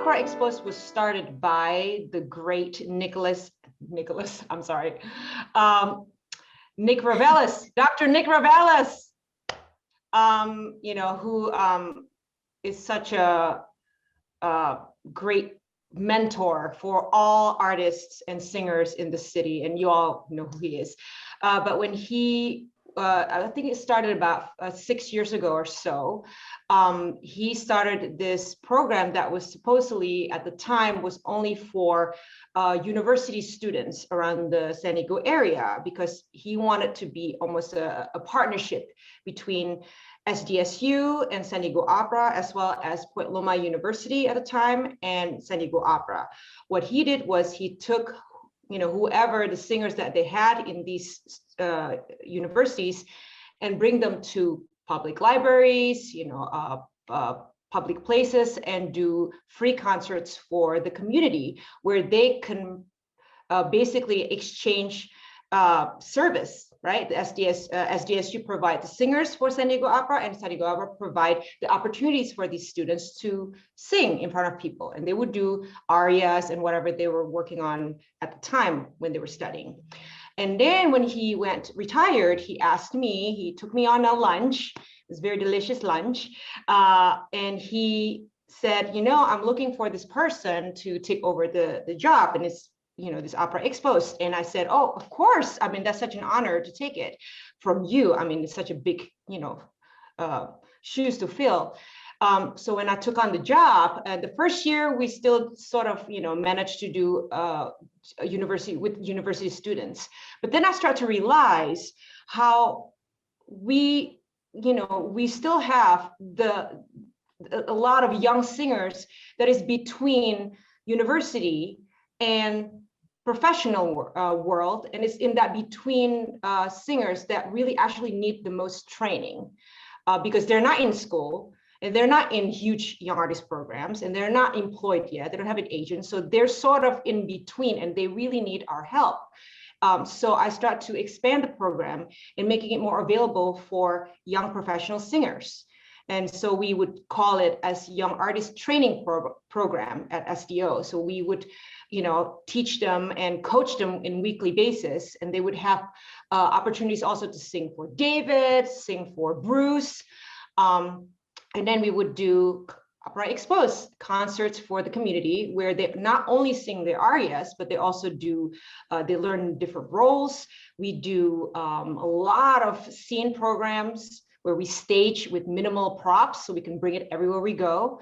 Opera Exposed was started by the great Nick Ravelis, Dr. Nick Ravelis, who is such a great mentor for all artists and singers in the city, and you all know who he is. But when he, I think it started about 6 years ago or so, he started this program that was supposedly at the time was only for university students around the San Diego area, because he wanted to be almost a partnership between SDSU and San Diego Opera, as well as Puet Loma University at the time and San Diego Opera. What he did was he took, whoever the singers that they had in these universities and bring them to public libraries, public places, and do free concerts for the community where they can basically exchange service, right? The SDSU provide the singers for San Diego Opera, and San Diego Opera provide the opportunities for these students to sing in front of people. And they would do arias and whatever they were working on at the time when they were studying. And then when he retired, he asked me, he took me on a lunch. It was a very delicious lunch. And he said, I'm looking for this person to take over the job. And it's, this Opera Exposed. And I said, oh, of course. I mean, that's such an honor to take it from you. I mean, it's such a big, shoes to fill. So when I took on the job, the first year, we still sort of, managed to do university students. But then I started to realize how we still have a lot of young singers that is between university and professional world, and it's in that between singers that really actually need the most training, because they're not in school and they're not in huge young artist programs, and they're not employed yet. They don't have an agent, so they're sort of in between, and they really need our help. So I start to expand the program and making it more available for young professional singers. And so we would call it as Young Artist Training Program at SDO. So we would, teach them and coach them in weekly basis. And they would have opportunities also to sing for David, sing for Bruce. And then we would do Opera Exposed concerts for the community, where they not only sing their arias, but they also do, they learn different roles. We do a lot of scene programs where we stage with minimal props so we can bring it everywhere we go.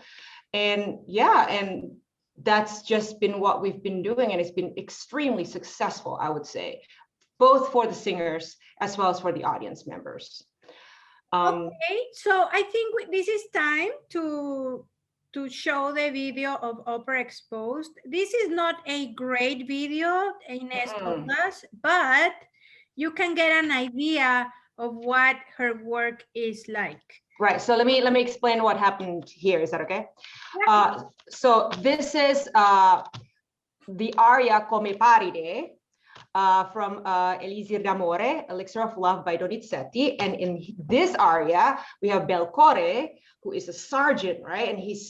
And and that's just been what we've been doing. And it's been extremely successful, I would say, both for the singers as well as for the audience members. Okay, so I think this is time to show the video of Opera Exposed. This is not a great video, Ines told us, but you can get an idea of what her work is like. Right. So let me explain what happened here. Is that okay? Yeah. So this is the aria Come Paride from Elisir d'Amore, Elixir of Love by Donizetti. And in this aria, we have Belcore, who is a sergeant, right? And he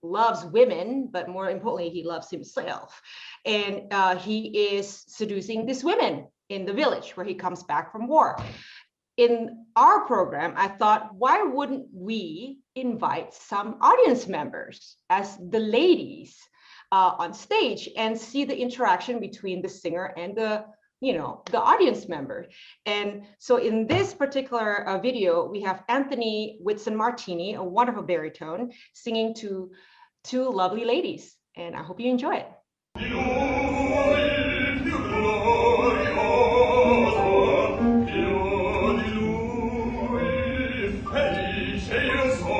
loves women, but more importantly, he loves himself. And he is seducing these women in the village where he comes back from war. In our program, I thought, why wouldn't we invite some audience members as the ladies on stage and see the interaction between the singer and the audience member? And so in this particular video, we have Anthony Whitson Martini, a wonderful baritone, singing to two lovely ladies. And I hope you enjoy it. Ecco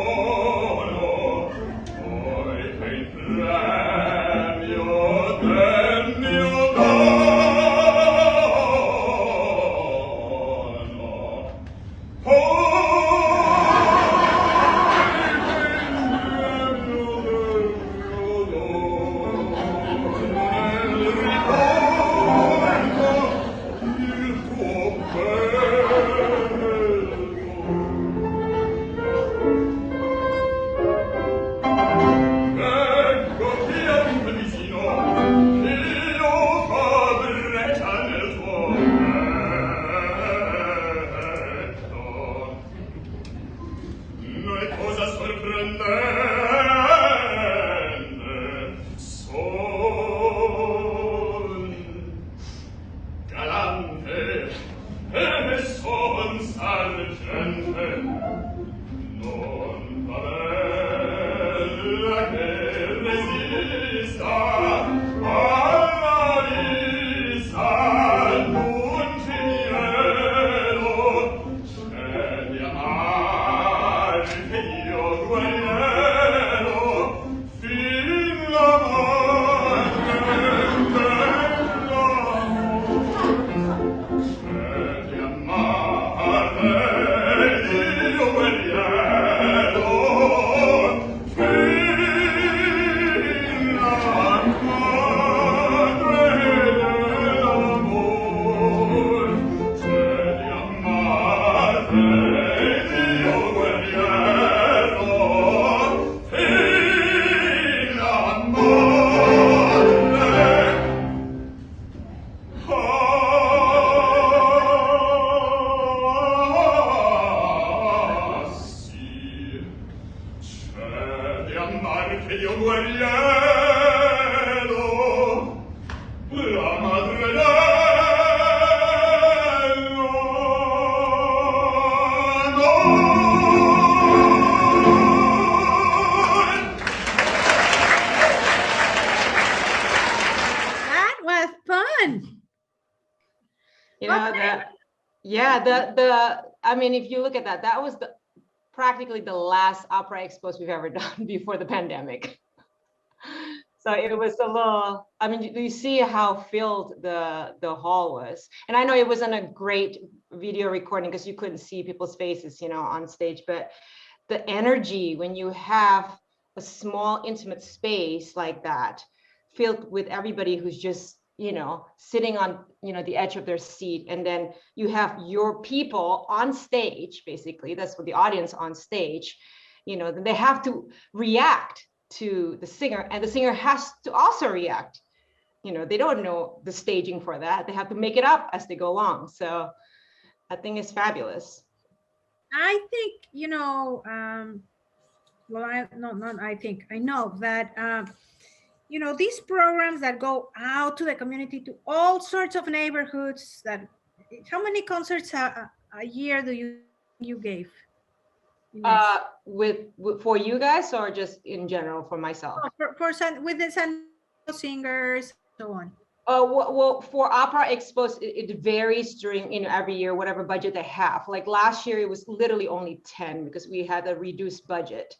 You know, that, yeah, I mean, if you look at that, that was practically the last opera expos we've ever done before the pandemic. So it was a little, I mean, you see how filled the hall was. And I know it wasn't a great video recording because you couldn't see people's faces, you know, on stage, but the energy when you have a small intimate space like that, filled with everybody who's just, you know, sitting on, you know, the edge of their seat, and then you have your people on stage, basically, that's what the audience on stage, you know, then they have to react to the singer, and the singer has to also react. You know, they don't know the staging for that. They have to make it up as they go along. So I think it's fabulous. I think, you know, well, I know that, you know, these programs that go out to the community, to all sorts of neighborhoods, that, how many concerts a year do you gave? For you guys, or just in general for myself? With the San Diego singers, so on. Well, for opera expos, it varies during, you know, every year, whatever budget they have. Like last year, it was literally only 10 because we had a reduced budget.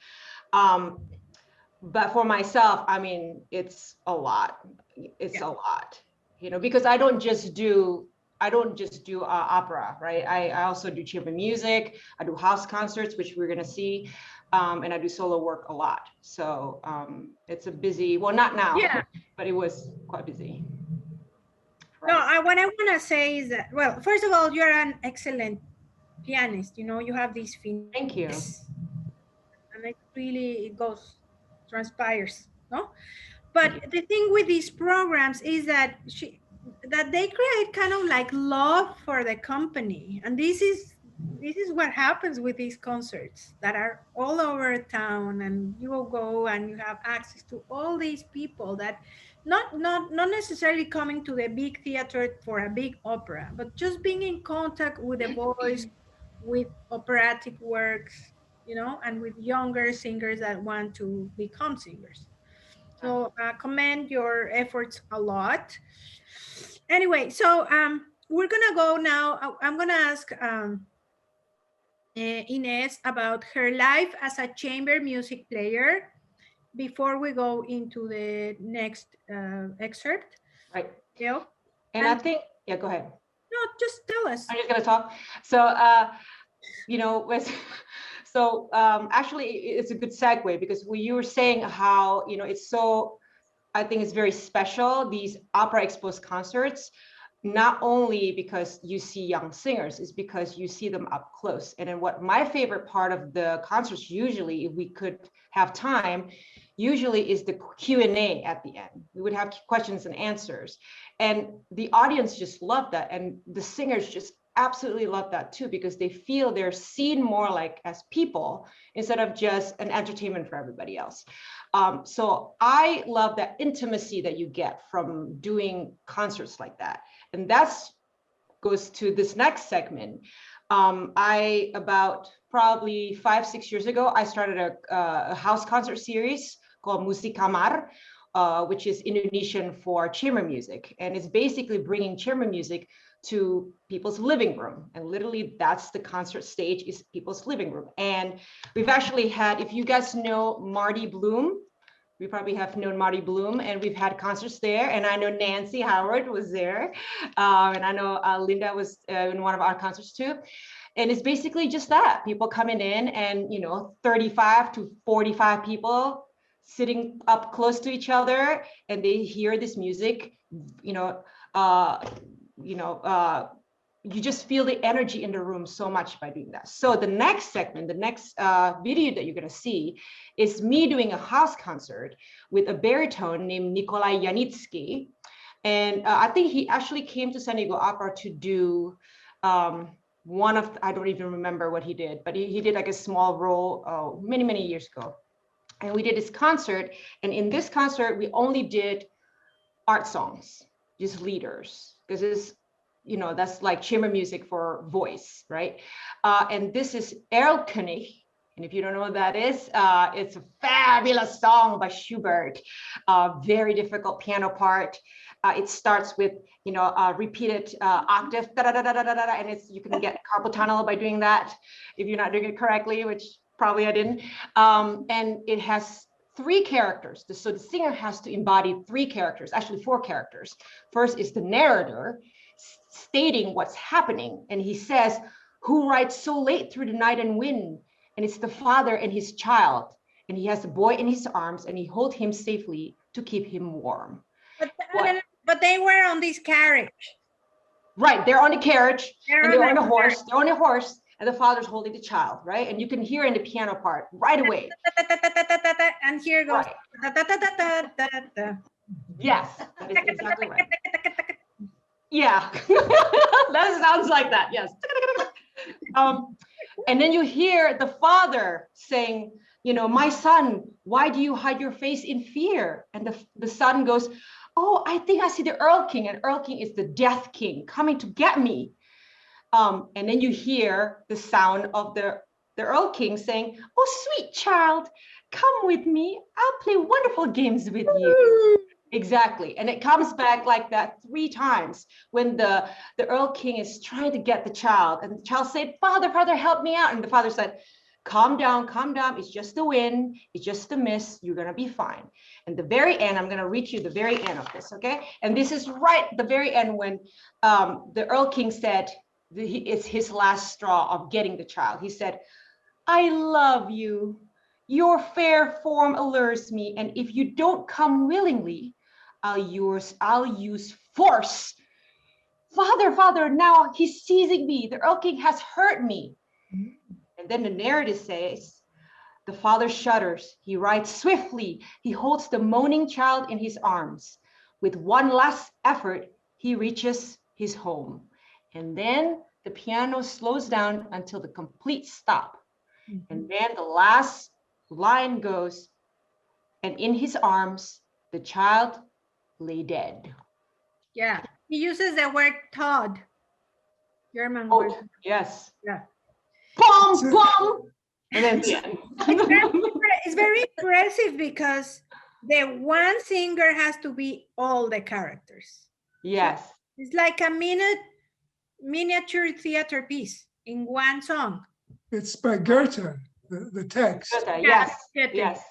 But for myself, I mean, it's a lot. It's a lot, you know, because I don't just do opera, right? I also do chamber music. I do house concerts, which we're gonna see, and I do solo work a lot. So it's a busy. Well, not now, but it was quite busy. Right. No, what I want to say is that, well, first of all, you're an excellent pianist. You know, you have these finesse. Thank you. And it really, transpires, no? But the thing with these programs is that they create kind of like love for the company, and this is what happens with these concerts that are all over town, and you will go and you have access to all these people that not necessarily coming to the big theater for a big opera, but just being in contact with the voice, with operatic works, you know, and with younger singers that want to become singers. So commend your efforts a lot. Anyway, so we're gonna go now. I'm gonna ask Ines about her life as a chamber music player before we go into the next excerpt. Right. Yeah. And I think, yeah, go ahead. No, just tell us. I'm just gonna talk. So, you know, so actually it's a good segue, because you were saying how, you know, it's so, I think it's very special, these opera expos concerts, not only because you see young singers, it's because you see them up close. And then what my favorite part of the concerts, usually, if we could have time, usually is the Q&A at the end. We would have questions and answers. And the audience just loved that. And the singers just absolutely love that too, because they feel they're seen more like as people instead of just an entertainment for everybody else. So I love that intimacy that you get from doing concerts like that. And that's goes to this next segment. About probably 5-6 years ago, I started a house concert series called Musikamar, which is Indonesian for chamber music. And it's basically bringing chamber music to people's living room. And literally that's the concert stage, is people's living room. And we've actually had, if you guys know Marty Bloom, we probably have known Marty Bloom, and we've had concerts there. And I know Nancy Howard was there. And I know Linda was in one of our concerts too. And it's basically just that, people coming in and, 35 to 45 people sitting up close to each other, and they hear this music, you just feel the energy in the room so much by doing that. So the next segment, the next video that you're going to see is me doing a house concert with a baritone named Nikolai Janitsky. And I think he actually came to San Diego Opera to do I don't even remember what he did, but he did like a small role many, many years ago. And we did this concert. And in this concert, we only did art songs, just leaders, because it's, that's like chamber music for voice, right? And this is Erlkönig. And if you don't know what that is, it's a fabulous song by Schubert, very difficult piano part. It starts with, a repeated octave, da, da, da, da, da, da, da, and you can get carpal tunnel by doing that if you're not doing it correctly, which probably I didn't. And it has 3 characters. So the singer has to embody 3 characters, actually 4 characters. First is the narrator, stating what's happening. And he says, "Who rides so late through the night and wind?" And it's the father and his child. And he has a boy in his arms, and he holds him safely to keep him warm. But they were on this carriage. Right, they're on a carriage, and they're on a horse. They're on a horse, and the father's holding the child, right? And you can hear in the piano part right away. And here goes. Right. Yes, that is exactly right. Yeah, that sounds like that, yes. And then you hear the father saying, "My son, why do you hide your face in fear?" And the son goes, "Oh, I think I see the Earl King, and Earl King is the Death King coming to get me." And then you hear the sound of the Earl King saying, "Oh, sweet child, come with me. I'll play wonderful games with you." Exactly. And it comes back like that 3 times when the Earl King is trying to get the child, and the child said, "Father, help me out." And the father said, calm down. It's just the wind. It's just the mist. You're going to be fine. And the very end, I'm going to read you the very end of this. Okay. And this is right at the very end when the Earl King said, it's his last straw of getting the child. He said, "I love you. Your fair form allures me. And if you don't come willingly, I'll use force. Father, now he's seizing me. The Earl King has hurt me." And then the narrative says, the father shudders. He rides swiftly. He holds the moaning child in his arms. With one last effort, he reaches his home. And then the piano slows down until the complete stop. And then the last line goes, "And in his arms, the child lay dead." Yeah, he uses the word Todd. German word. Oh, yes. Yeah. Plum. And then the end. It's very impressive because the one singer has to be all the characters. Yes. So it's like a miniature theater piece in one song. It's by Goethe, the text. Goethe, yes. Yes.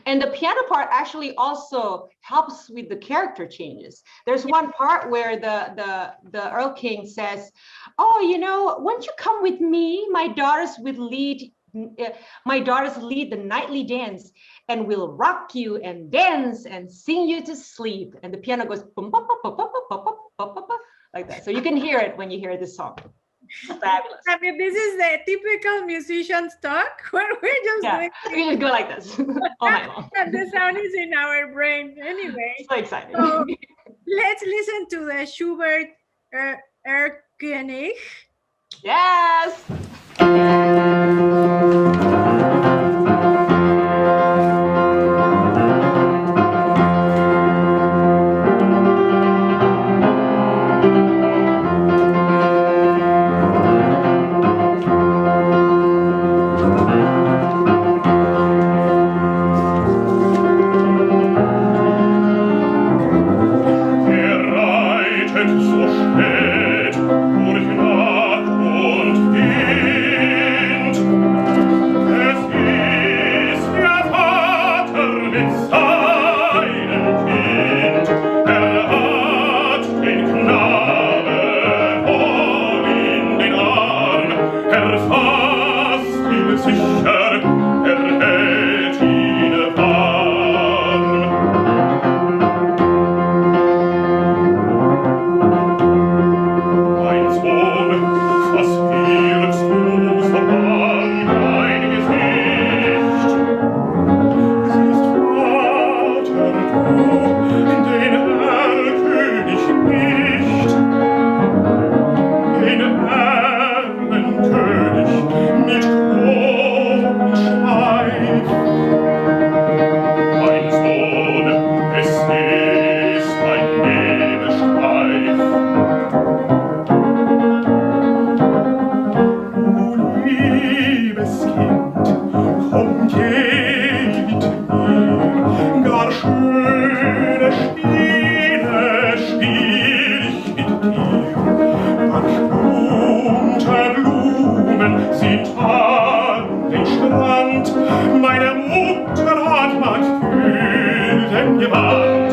And the piano part actually also helps with the character changes. There's one part where the Earl King says, "Oh, won't you come with me? My daughters lead the nightly dance, and will rock you and dance and sing you to sleep." And the piano goes bum, bum, bum, bum, bum, bum, bum, bum, bum, bum, like that. So you can hear it when you hear this song. Fabulous. I mean, this is the typical musician's talk where we're just doing. We just go like this all night long. And the sound is in our brain anyway. So exciting. So let's listen to the Schubert Erlkönig. Yes. sicher, erhält ihn warm. Mein Sohn, was wirst du so an dein Gesicht? Siehst Vater, du, den Erlkönig nicht, den Erlenkönig mit Kron und Schweif. Mein Sohn, es ist ein Nebelstreif. Du liebes Kind, komm geh mit mir, gar schöne Spiele spiel ich mit dir. Manch bunte Blumen sind an den Strand, meine Mutter hat manch Gülden gewandt.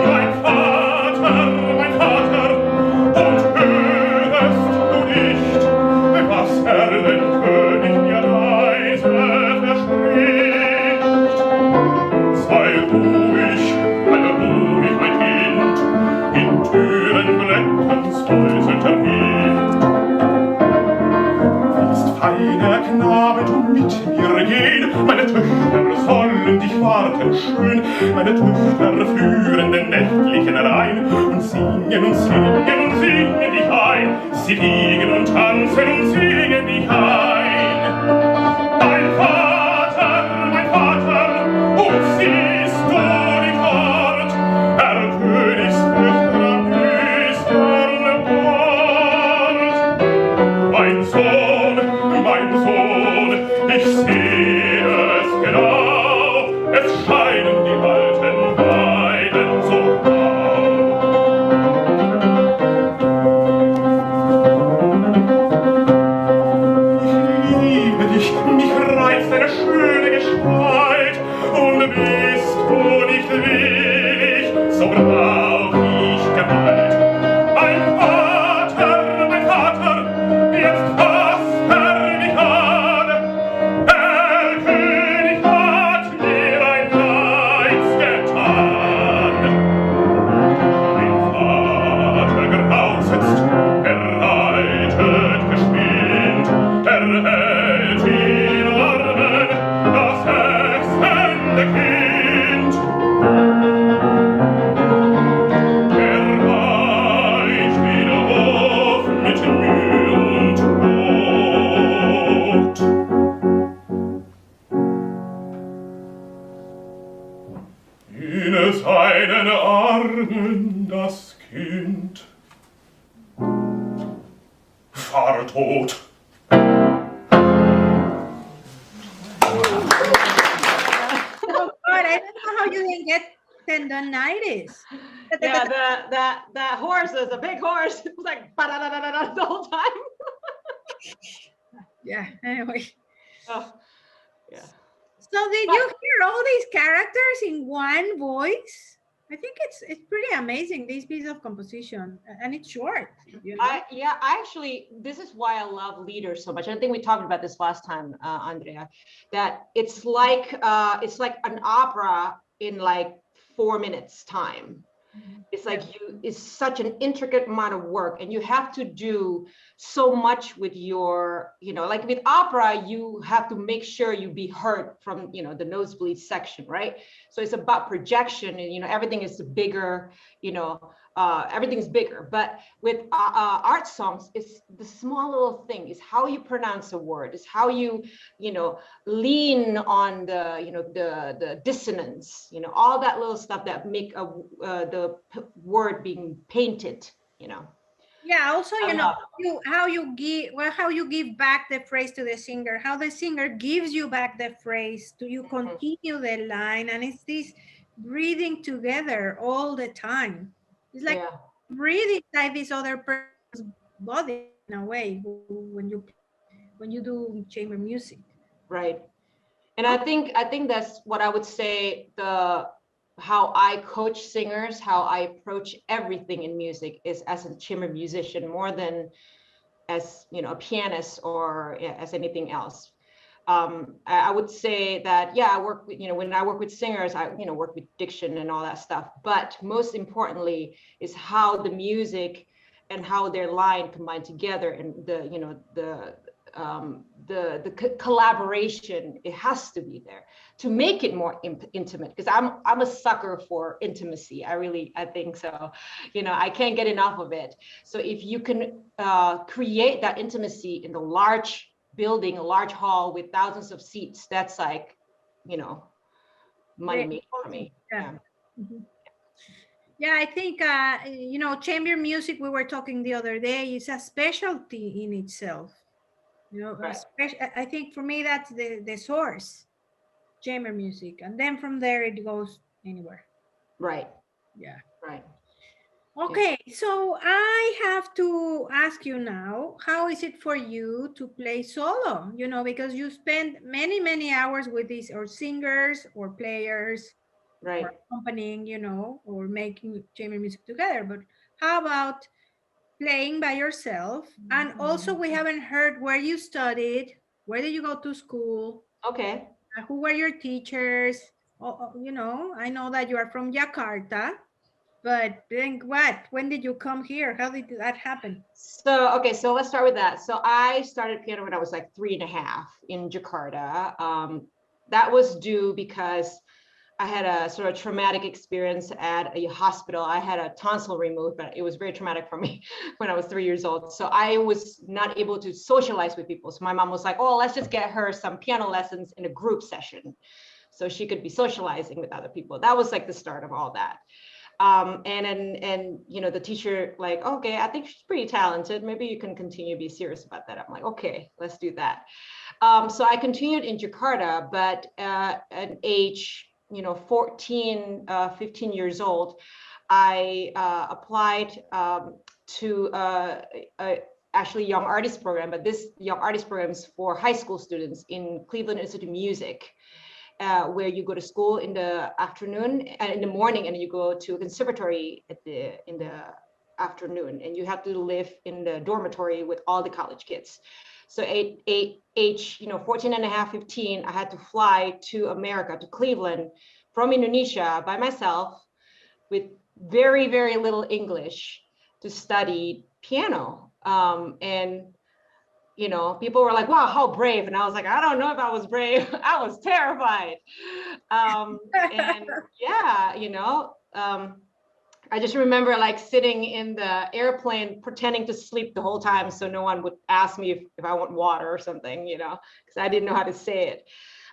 Mein Vater, und hörst du nicht, was Erlenkönig mir leise verspricht? Sei ruhig, mein Kind, in Türenblättern säuselt Wind. Willst, feiner Knabe, du mit mir gehen? Meine Töchter sollen dich warten schön, meine Töchter führen den nächtlichen Rhein und singen und singen und singen dich ein. Sie wiegen und tanzen und singen dich ein. Mein Vater, und siehst du nicht fort, Erlkönigstöchter am düstern Bord. Mein Sohn, ich sehe es genau, es scheinen die alten Weiden so blau. Ich liebe dich, mich reizt deine schöne Gestalt, und bist du nicht willig, so brauch ich Gewalt. Mein Vater, jetzt fasst mich an, Erlkönig hat mir ein Leids getan. Mein Vater grausitzt, reitet geschwind, hält in Armen das sechsende Kind. Weicht wieder auf mit Mühe und Not. In seinen Armen das Kind war tot. Oh God, I don't know how you can get tendonitis. Yeah, that horse is a big horse. It was like ba-da-da-da-da the whole time. Yeah, anyway. Oh, yeah. So did you hear all these characters in one voice? I think it's pretty amazing, this piece of composition, and it's short. You know? I actually, this is why I love leaders so much. I think we talked about this last time, Andrea, that it's like an opera in like 4 minutes time. It's like it's such an intricate amount of work, and you have to do so much with your, like with opera, you have to make sure you be heard from, the nosebleed section, right? So it's about projection, and, everything is bigger, everything is bigger. But with art songs, it's the small little thing, is how you pronounce a word, is how you, lean on the dissonance, all that little stuff that make the word being painted, Yeah, also, how you give back the phrase to the singer, how the singer gives you back the phrase, do you continue the line, and it's this breathing together all the time. It's like breathing inside this other person's body in a way when you do chamber music. Right. And I think that's what I would say, how I coach singers, how I approach everything in music is as a chamber musician more than as, a pianist or as anything else. I would say that, yeah, I work with, when I work with singers, I, work with diction and all that stuff. But most importantly is how the music and how their line combine together, and the collaboration, it has to be there to make it more intimate, because I'm a sucker for intimacy. I think so. I can't get enough of it. So if you can create that intimacy in the large building, a large hall with thousands of seats, that's like, money making for me. Yeah. Yeah, I think chamber music, we were talking the other day, is a specialty in itself. Right. I think for me that's the source, chamber music, and then from there it goes anywhere. Right. Yeah. Right. Okay, so I have to ask you now, how is it for you to play solo? Because you spend many, many hours with these or singers or players, Right. or accompanying, or making chamber music together. But how about playing by yourself? And also, we haven't heard where you studied, where did you go to school? Okay. Who were your teachers? I know that you are from Jakarta. But then what? When did you come here? How did that happen? So, okay, so let's start with that. So I started piano when I was like 3.5 in Jakarta. That was due because I had a sort of traumatic experience at a hospital. I had a tonsil removed, but it was very traumatic for me when I was 3 years old. So I was not able to socialize with people. So my mom was like, oh, let's just get her some piano lessons in a group session so she could be socializing with other people. That was like the start of all that. And the teacher like, okay, I think she's pretty talented. Maybe you can continue to be serious about that. I'm like, okay, let's do that. So I continued in Jakarta, but at age, 14, 15 years old, I applied to actually young artist program, but this young artist program is for high school students in Cleveland Institute of Music. Where you go to school in the afternoon and in the morning, and you go to a conservatory in the afternoon, and you have to live in the dormitory with all the college kids. So age 14 and a half, 15, I had to fly to America, to Cleveland from Indonesia by myself with very, very little English to study piano. And people were like, wow, how brave. And I was like, I don't know if I was brave. I was terrified. And yeah, I just remember like sitting in the airplane, pretending to sleep the whole time. So no one would ask me if I want water or something, because I didn't know how to say it.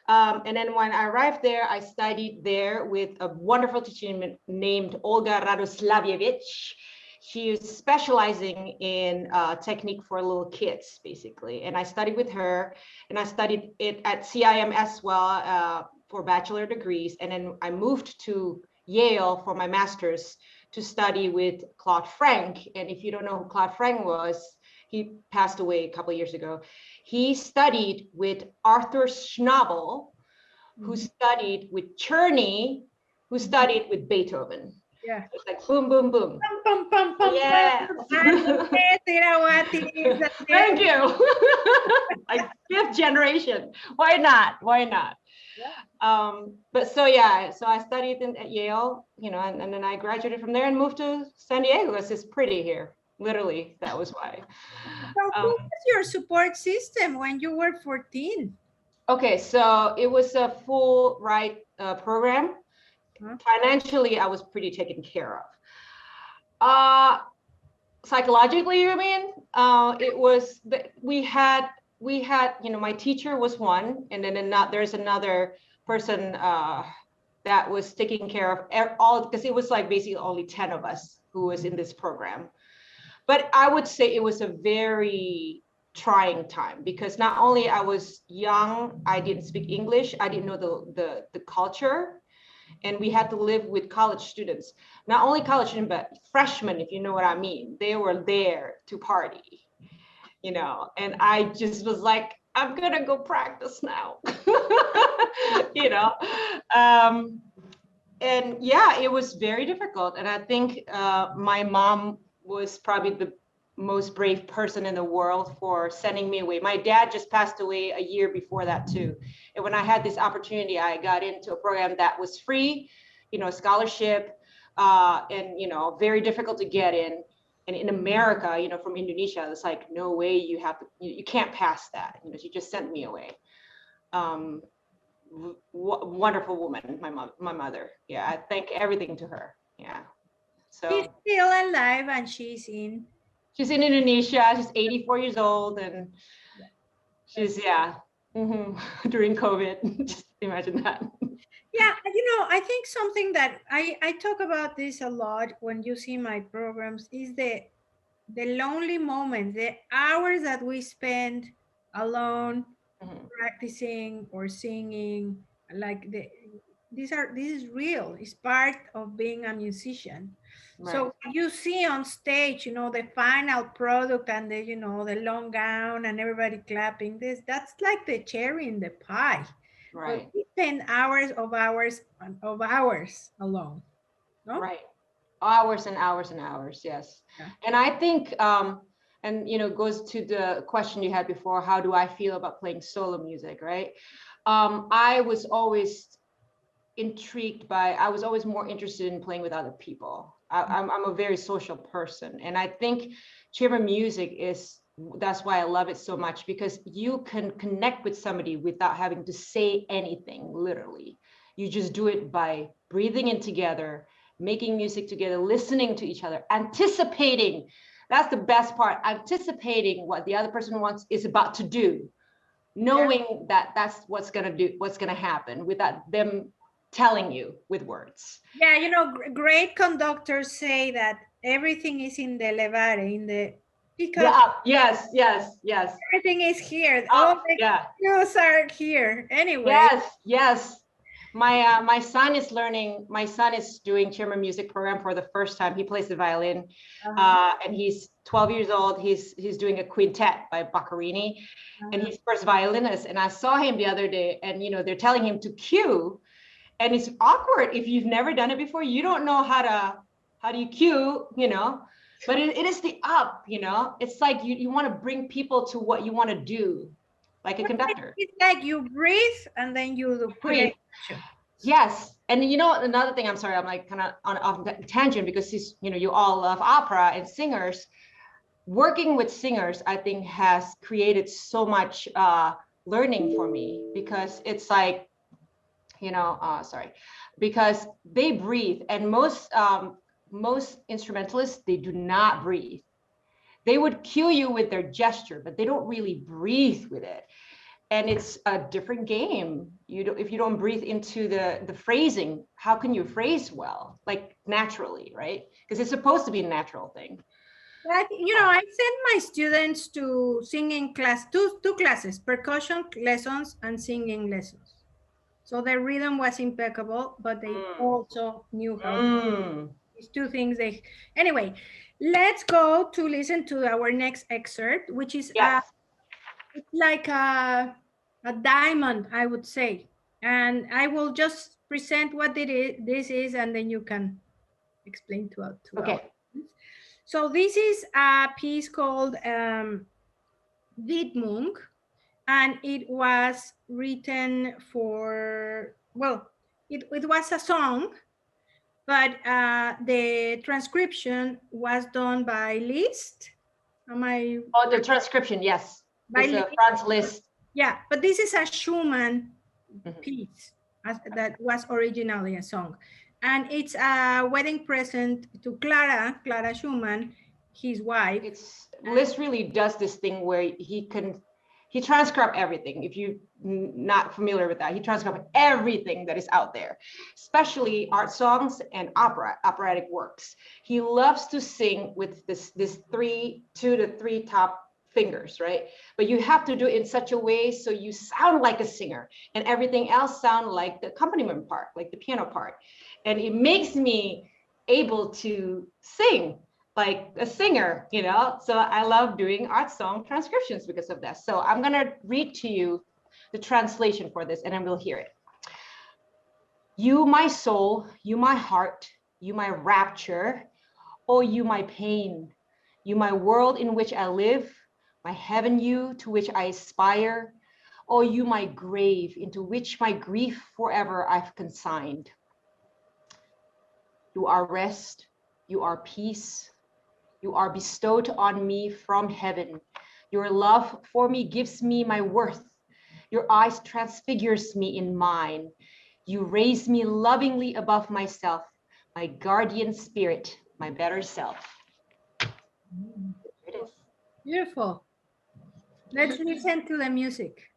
And then when I arrived there, I studied there with a wonderful teacher named Olga Radoslavievich. She is specializing in technique for little kids, basically. And I studied with her, and I studied it at CIM as well for bachelor degrees. And then I moved to Yale for my master's to study with Claude Frank. And if you don't know who Claude Frank was, he passed away a couple of years ago. He studied with Arthur Schnabel, who studied with Czerny, who studied with Beethoven. Yeah. It's like boom, boom, boom. Pum, pum, pum, yeah. Ines Irawati. Thank you. Like 5th generation. Why not? Why not? Yeah. But so yeah, so I studied at Yale, and then I graduated from there and moved to San Diego. It's just pretty here. Literally, that was why. So what was your support system when you were 14? Okay, so it was a full ride program. Financially, I was pretty taken care of. Psychologically, you mean? It was we had my teacher was one, and then there's another person that was taking care of all, because it was like basically only 10 of us who was in this program. But I would say it was a very trying time, because not only I was young, I didn't speak English, I didn't know the culture. And we had to live with college students, not only college students, but freshmen, if you know what I mean. They were there to party, and I just was like, I'm gonna go practice now, and yeah, it was very difficult. And I think my mom was probably the most brave person in the world for sending me away. My dad just passed away a year before that too. And when I had this opportunity, I got into a program that was free, scholarship, and, very difficult to get in. And in America, from Indonesia, it's like, no way, you can't pass that. She just sent me away. Wonderful woman, my mother. Yeah, I thank everything to her. Yeah. So she's still alive and she's in Indonesia. She's 84 years old, and she's during COVID. Just imagine that. Yeah, I think something that I talk about this a lot when you see my programs is the lonely moments, the hours that we spend alone practicing or singing. Like this is real. It's part of being a musician. Right. So you see on stage, the final product and the the long gown and everybody clapping. That's like the cherry in the pie. Right. But we spend hours alone. No? Right. Hours and hours and hours. Yes. Yeah. And I think, and goes to the question you had before, how do I feel about playing solo music, right? I was always I was always more interested in playing with other people. I'm a very social person. And I think chamber music that's why I love it so much, because you can connect with somebody without having to say anything, literally. You just do it by breathing in together, making music together, listening to each other, anticipating. That's the best part, anticipating what the other person is about to do, knowing that that's what's going to happen without them telling you with words. Yeah, great conductors say that everything is in the levare, because yes. everything is here. All the cues are here. Anyway. Yes. My son is doing chamber music program for the first time. He plays the violin, and he's 12 years old. He's doing a quintet by Boccherini, and he's first violinist. And I saw him the other day, and they're telling him to cue, and it's awkward if you've never done it before. You don't know how do you cue, but it is the up, It's like you want to bring people to what you want to do, like a conductor. It's like you breathe and then you breathe. Yes. And another thing, I'm sorry, I'm like kind of off tangent, because you all love opera and singers. Working with singers, I think, has created so much learning for me, because it's like, because they breathe, and most instrumentalists, they do not breathe. They would cue you with their gesture, but they don't really breathe with it. And it's a different game. If you don't breathe into the phrasing, how can you phrase well, like naturally, right? Because it's supposed to be a natural thing. I send my students to singing class, two classes, percussion lessons and singing lessons. So the rhythm was impeccable, but they also knew how to. These two things. Anyway, let's go to listen to our next excerpt, which is it's like a diamond, I would say. And I will just present what this is, and then you can explain to okay. Our. So this is a piece called Widmung, and it was written for, it was a song, but the transcription was done by Liszt. The transcription, yes. By Franz Liszt. Yeah, but this is a Schumann piece that was originally a song. And it's a wedding present to Clara Schumann, his wife. Liszt really does this thing where he transcribes everything. If you're not familiar with that, he transcribes everything that is out there, especially art songs and operatic works. He loves to sing with this 2 to 3 top fingers, right? But you have to do it in such a way so you sound like a singer, and everything else sound like the accompaniment part, like the piano part. And it makes me able to sing like a singer, So I love doing art song transcriptions because of that. So I'm gonna read to you the translation for this, and then we'll hear it. You, my soul, you, my heart, you, my rapture, oh, you, my pain, You my world in which I live, my heaven you to which I aspire, or you my grave into which my grief forever I've consigned. You are rest, you are peace, you are bestowed on me from heaven. Your love for me gives me my worth. Your eyes transfigures me in mine. You raise me lovingly above myself, my guardian spirit, my better self. It is. Beautiful. Let's listen to the music.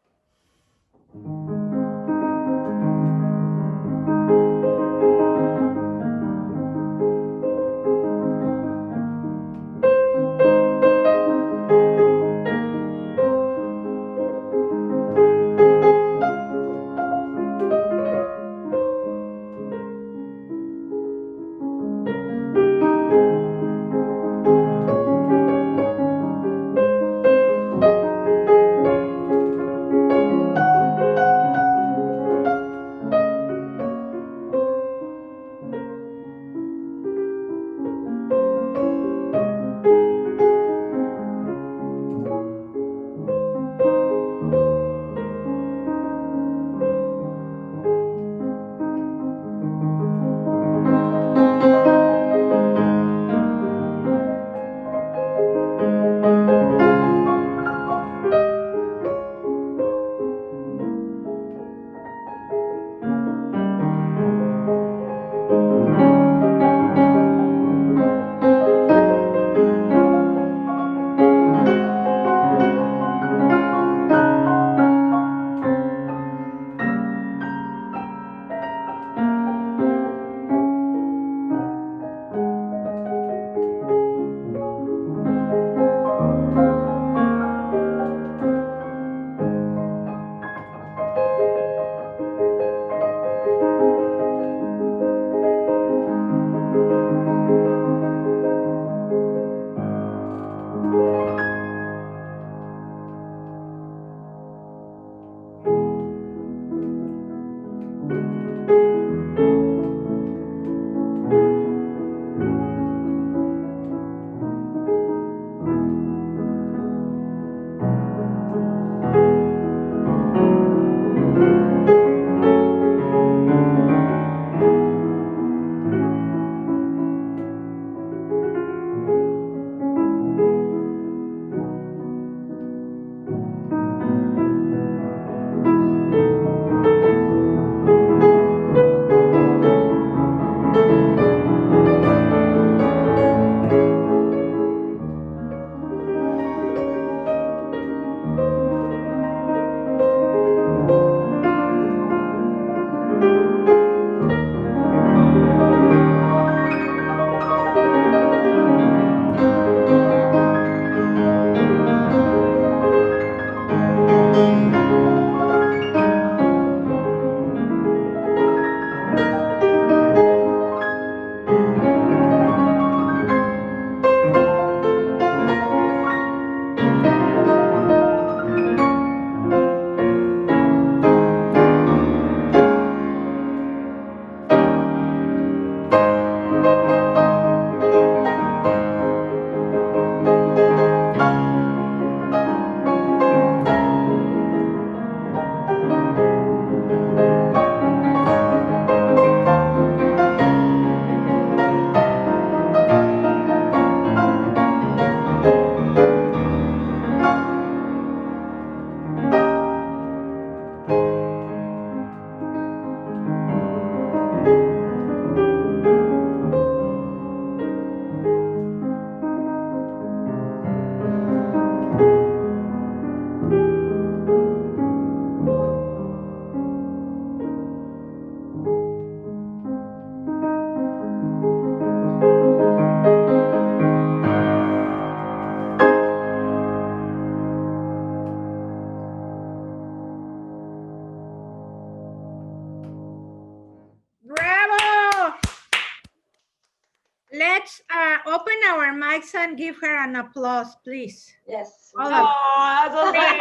Let's open our mics and give her an applause, please. Yes. All Oh, that's okay.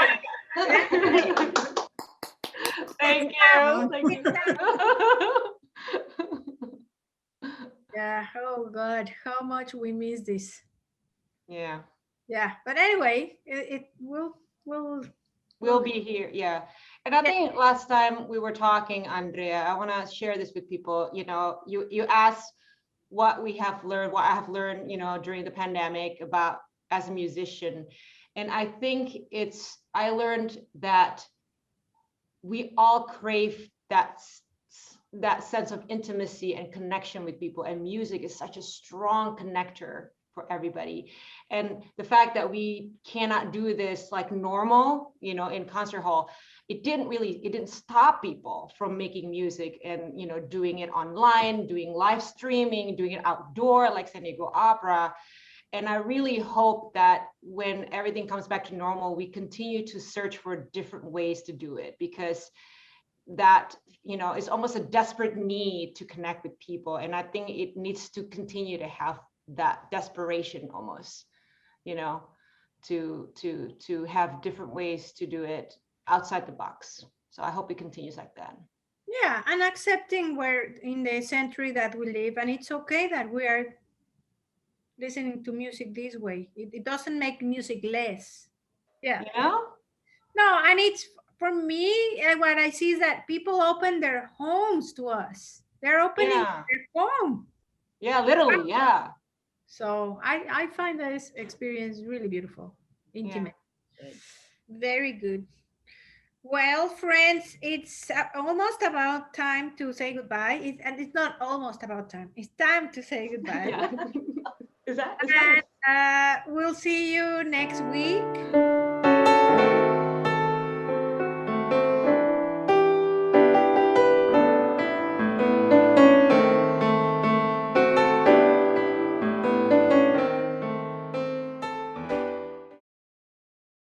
Thank you. Thank you. Yeah, oh God, how much we miss this. Yeah. Yeah, but anyway, it will We'll be here. Yeah. And I think last time we were talking, Andrea, I want to share this with people. You know, you asked what we have learned, what I have learned, you know, during the pandemic about as a musician. And I think I learned that we all crave that sense of intimacy and connection with people, and music is such a strong connector for everybody. And the fact that we cannot do this like normal, you know, in concert hall, it didn't stop people from making music and, you know, doing it online, doing live streaming, doing it outdoor like San Diego Opera. And I really hope that when everything comes back to normal, we continue to search for different ways to do it, because that, you know, is almost a desperate need to connect with people. And I think it needs to continue to have that desperation almost, you know, to have different ways to do it outside the box. So I hope it continues like that. Yeah, and accepting where in the century that we live, and it's okay that we are listening to music this way. It doesn't make music less. Yeah. You know? No, and it's for me, what I see is that people open their homes to us. They're opening their home. Yeah, literally, yeah. So I find this experience really beautiful, intimate. Yeah. Very good. Well, friends, it's almost about time to say goodbye. And it's not almost about time. It's time to say goodbye. Yeah. Is that And we'll see you next week.